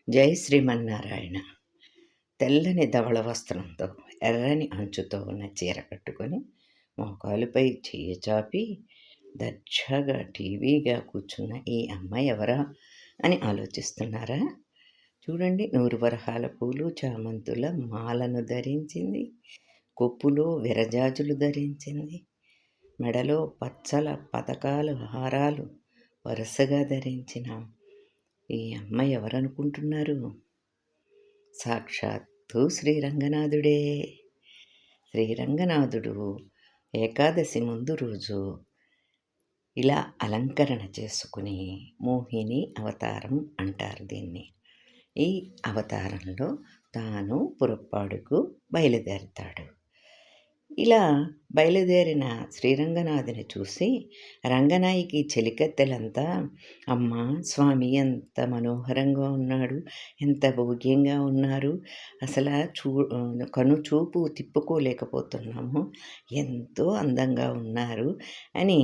జై శ్రీమన్నారాయణ. తెల్లని ధవళ వస్త్రంతో ఎర్రని అంచుతో ఉన్న చీర కట్టుకొని మోకాలుపై చెయ్యి చాపి దర్జాగా టీవీగా కూర్చున్న ఈ అమ్మాయి ఎవరా అని ఆలోచిస్తున్నారా? చూడండి, 100 వరహాల పూలు చామంతుల మాలను ధరించింది, కొప్పులో విరజాజులు ధరించింది, మెడలో పచ్చల పతకాలు హారాలు వరుసగా ధరించిన ఈ అమ్మాయి ఎవరనుకుంటున్నారు? సాక్షాత్తు శ్రీరంగనాథుడే. శ్రీరంగనాథుడు ఏకాదశి ముందు రోజు ఇలా అలంకరణ చేసుకుని మోహిని అవతారం అంటారు దీన్ని. ఈ అవతారంలో తాను పురప్పాడుకు బయలుదేరుతాడు. ఇలా బయలుదేరిన శ్రీరంగనాథుని చూసి రంగనాయికి చెలికత్తెలంతా, అమ్మ స్వామి ఎంత మనోహరంగా ఉన్నాడు, ఎంత భోగ్యంగా ఉన్నారు, అసలు కనుచూపు తిప్పుకోలేకపోతున్నాము, ఎంతో అందంగా ఉన్నారు అని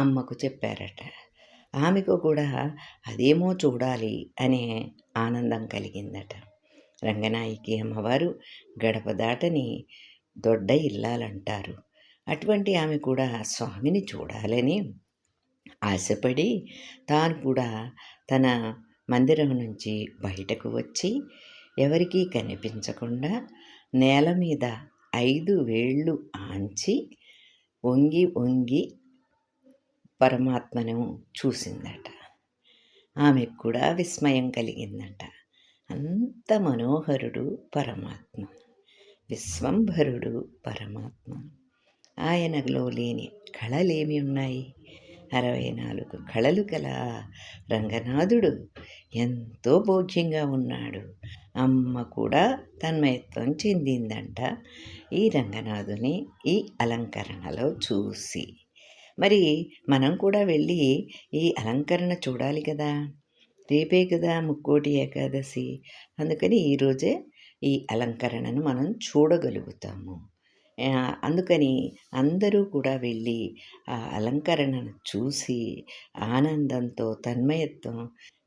అమ్మకు చెప్పారట. ఆమెకు కూడా అదేమో చూడాలి అనే ఆనందం కలిగిందట. రంగనాయికి అమ్మవారు గడప దాటని దొడ్డ ఇల్లాలంటారు. అటువంటి ఆమె కూడా స్వామిని చూడాలని ఆశపడి తాను కూడా తన మందిరం నుంచి బయటకు వచ్చి ఎవరికీ కనిపించకుండా నేల మీద 5 వేళ్ళు ఆంచి వంగి వంగి పరమాత్మను చూసిందట. ఆమెకు కూడా విస్మయం కలిగిందట. అంత మనోహరుడు పరమాత్మ, విశ్వంభరుడు పరమాత్మ. ఆయనలో లేని కళలేమి ఉన్నాయి? 64 కళలు గల రంగనాథుడు ఎంతో భోగ్యంగా ఉన్నాడు. అమ్మ కూడా తన్మయత్వం చెందిందంట ఈ రంగనాథుని ఈ అలంకరణలో చూసి. మరి మనం కూడా వెళ్ళి ఈ అలంకరణ చూడాలి కదా. రేపే కదా ముక్కోటి ఏకాదశి. అందుకని ఈరోజే ఈ అలంకరణను మనం చూడగలుగుతాము. అందుకని అందరూ కూడా వెళ్ళి ఆ అలంకరణను చూసి ఆనందంతో తన్మయత్వం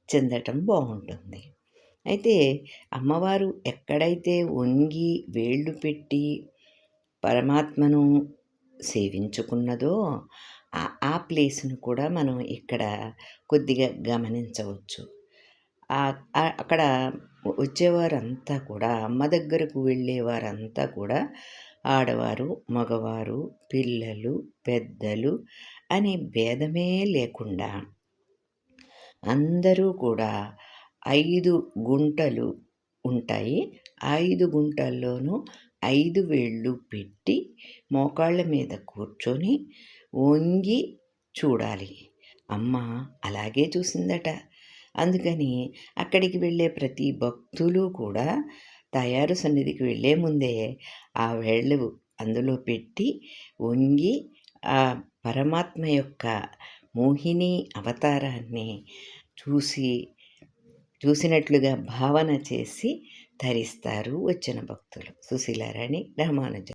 చెందటం బాగుంటుంది. అయితే అమ్మవారు ఎక్కడైతే వంగి వేళ్ళు పెట్టి పరమాత్మను సేవించుకున్నదో ఆ ప్లేస్ను కూడా మనం ఇక్కడ కొద్దిగా గమనించవచ్చు. అక్కడ వచ్చేవారంతా కూడా, అమ్మ దగ్గరకు వెళ్ళేవారంతా కూడా ఆడవారు, మగవారు, పిల్లలు, పెద్దలు అనే భేదమే లేకుండా అందరూ కూడా 5 గుంటలు ఉంటాయి. 5 గుంటల్లోనూ 5 వేళ్ళు పెట్టి మోకాళ్ళ మీద కూర్చొని వంగి చూడాలి. అమ్మ అలాగే చూసిందట. అందుకని అక్కడికి వెళ్ళే ప్రతి భక్తులు కూడా తయారు సన్నిధికి వెళ్ళే ముందే ఆ వేళ్ళు అందులో పెట్టి వంగి ఆ పరమాత్మ యొక్క మోహిని అవతారాన్ని చూసినట్లుగా భావన చేసి ధరిస్తారు వచ్చిన భక్తులు. సుశీలారాణి రామానుజ.